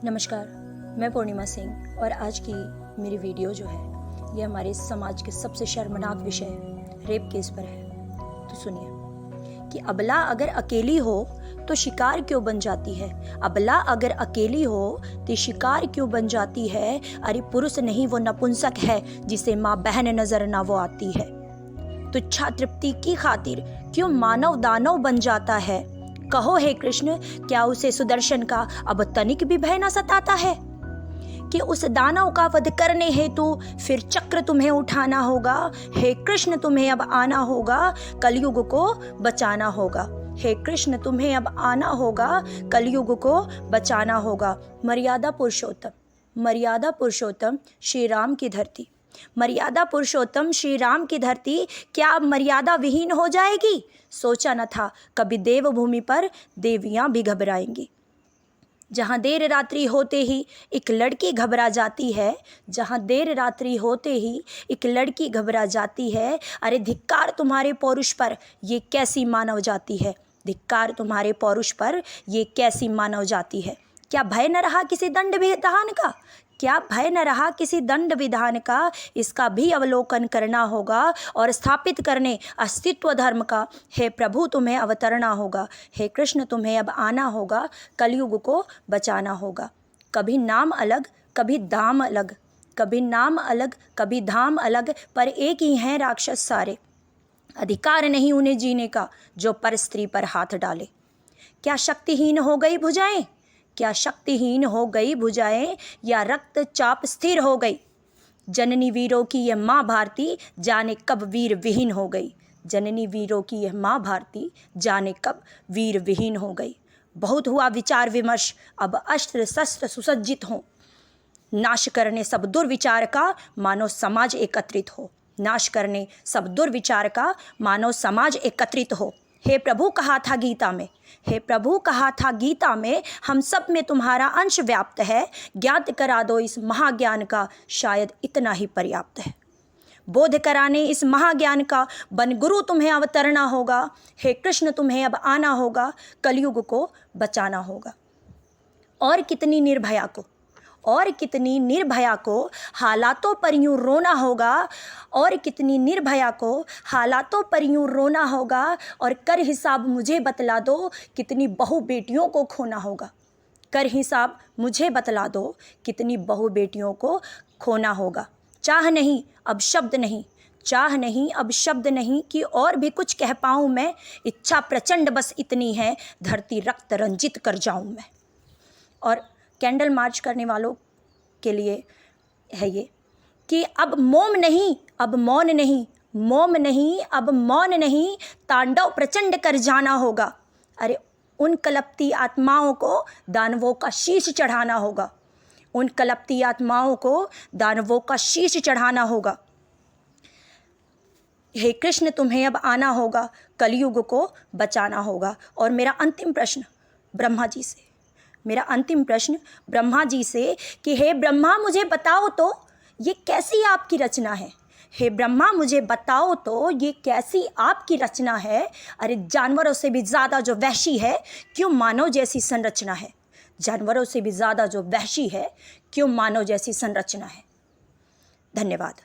नमस्कार, मैं पूर्णिमा सिंह और आज की मेरी वीडियो जो है ये हमारे समाज के सबसे शर्मनाक विषय रेप केस पर है। तो सुनिए कि अबला अगर अकेली हो तो शिकार क्यों बन जाती है। अबला अगर अकेली हो तो शिकार क्यों बन जाती है। अरे पुरुष नहीं वो नपुंसक है जिसे माँ बहन नजर ना वो आती है। तुच्छा तृप्ति की खातिर क्यों मानव दानव बन जाता है। कहो हे कृष्ण, क्या उसे सुदर्शन का अब तनिक भी भय न सताता है कि उस दानव का वध करने हेतु फिर चक्र तुम्हें उठाना होगा। हे कृष्ण, तुम्हें अब आना होगा, कलयुग को बचाना होगा। हे कृष्ण, तुम्हें अब आना होगा, कलयुग को बचाना होगा। मर्यादा पुरुषोत्तम श्री राम की धरती, मर्यादा पुरुषोत्तम श्री राम की धरती क्या अब मर्यादा विहीन हो जाएगी। सोचा न था कभी देवभूमि पर देवियां भी घबराएंगी। जहाँ देर रात्रि होते ही एक लड़की घबरा जाती है, जहाँ देर रात्रि होते ही एक लड़की घबरा जाती है। अरे धिक्कार तुम्हारे पौरुष पर, ये कैसी मानव जाति है। धिक्कार तुम्हारे पौरुष पर, ये कैसी मानव जाति है। क्या भय न रहा किसी दंड विधान का, क्या भय न रहा किसी दंड विधान का। इसका भी अवलोकन करना होगा और स्थापित करने अस्तित्व धर्म का। हे प्रभु, तुम्हें अवतरना होगा। हे कृष्ण, तुम्हें अब आना होगा, कलयुग को बचाना होगा। कभी नाम अलग कभी दाम अलग, कभी नाम अलग कभी धाम अलग, पर एक ही हैं राक्षस सारे। अधिकार नहीं उन्हें जीने का जो पर स्त्री पर हाथ डाले। क्या शक्तिहीन हो गई भुजाएं, क्या शक्तिहीन हो गई भुजाएं, या रक्तचाप स्थिर हो गई। जननी वीरों की यह माँ भारती जाने कब वीर विहीन हो गई। जननी वीरों की यह माँ भारती जाने कब वीर विहीन हो गई। बहुत हुआ विचार विमर्श, अब अस्त्र शस्त्र सुसज्जित हो। नाश करने सब दुर्विचार का मानव समाज एकत्रित हो। नाश करने सब दुर्विचार का मानव समाज एकत्रित हो। हे प्रभु कहा था गीता में, हे प्रभु कहा था गीता में, हम सब में तुम्हारा अंश व्याप्त है। ज्ञात करा दो इस महाज्ञान का, शायद इतना ही पर्याप्त है। बोध कराने इस महाज्ञान का बन गुरु तुम्हें अवतरना होगा। हे कृष्ण, तुम्हें अब आना होगा, कलयुग को बचाना होगा। और कितनी निर्भया को, और कितनी निर्भया को हालातों पर यूँ रोना होगा। और कितनी निर्भया को हालातों पर यूँ रोना होगा। और कर हिसाब मुझे बतला दो, कितनी बहु बेटियों को खोना होगा। कर हिसाब मुझे बतला दो, कितनी बहु बेटियों को खोना होगा। चाह नहीं अब शब्द नहीं, चाह नहीं अब शब्द नहीं कि और भी कुछ कह पाऊँ मैं। इच्छा प्रचंड बस इतनी है, धरती रक्त रंजित कर जाऊँ मैं। और कैंडल मार्च करने वालों के लिए है ये कि अब मोम नहीं अब मौन नहीं, मोम नहीं अब मौन नहीं, तांडव प्रचंड कर जाना होगा। अरे उन कलपती आत्माओं को दानवों का शीश चढ़ाना होगा। उन कलपती आत्माओं को दानवों का शीश चढ़ाना होगा। हे कृष्ण, तुम्हें अब आना होगा, कलयुग को बचाना होगा। और मेरा अंतिम प्रश्न ब्रह्मा जी से, मेरा अंतिम प्रश्न ब्रह्मा जी से कि हे ब्रह्मा, मुझे बताओ तो ये कैसी आपकी रचना है। हे ब्रह्मा, मुझे बताओ तो ये कैसी आपकी रचना है। अरे जानवरों से भी ज़्यादा जो वहशी है, क्यों मानव जैसी संरचना है। जानवरों से भी ज़्यादा जो वहशी है, क्यों मानव जैसी संरचना है। धन्यवाद।